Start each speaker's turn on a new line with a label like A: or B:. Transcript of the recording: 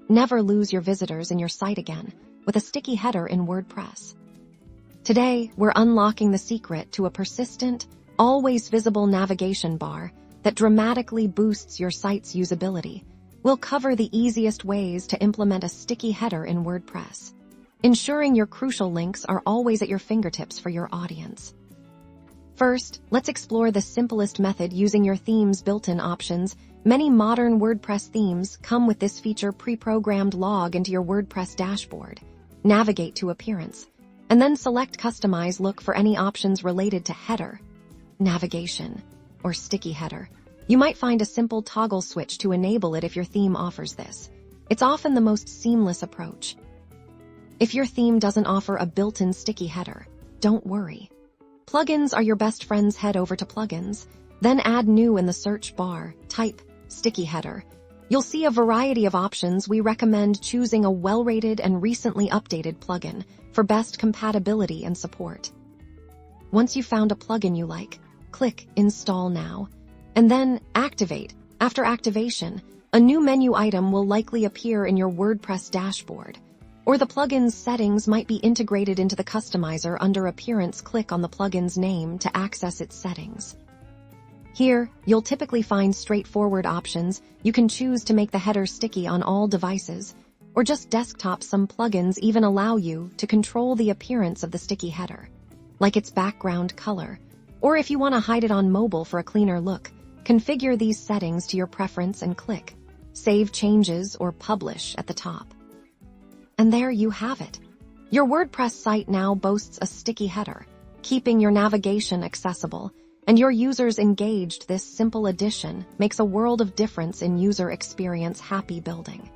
A: Never lose your visitors in your site again with a sticky header in WordPress. Today, we're unlocking the secret to a persistent, always visible navigation bar that dramatically boosts your site's usability. We'll cover the easiest ways to implement a sticky header in WordPress, ensuring your crucial links are always at your fingertips for your audience. First, let's explore the simplest method using your theme's built-in options. Many modern WordPress themes come with this feature pre-programmed. Log into your WordPress dashboard, navigate to Appearance, and then select Customize. Look for any options related to header, navigation, or sticky header. You might find a simple toggle switch to enable it if your theme offers this. It's often the most seamless approach. If your theme doesn't offer a built-in sticky header, don't worry. Plugins are your best friends. Head over to Plugins, then add New in the search bar, type Sticky Header. You'll see a variety of options. We recommend choosing a well-rated and recently updated plugin for best compatibility and support. Once you've found a plugin you like, click Install Now, and then Activate. After activation, a new menu item will likely appear in your WordPress dashboard, or the plugin's settings might be integrated into the customizer. Under Appearance, click on the plugin's name to access its settings. Here, you'll typically find straightforward options. You can choose to make the header sticky on all devices, or just desktop. Some plugins even allow you to control the appearance of the sticky header, like its background color, or if you want to hide it on mobile for a cleaner look. Configure these settings to your preference and click Save Changes or Publish at the top. And there you have it. Your WordPress site now boasts a sticky header, keeping your navigation accessible and your users engaged. This simple addition makes a world of difference in user experience. Happy building!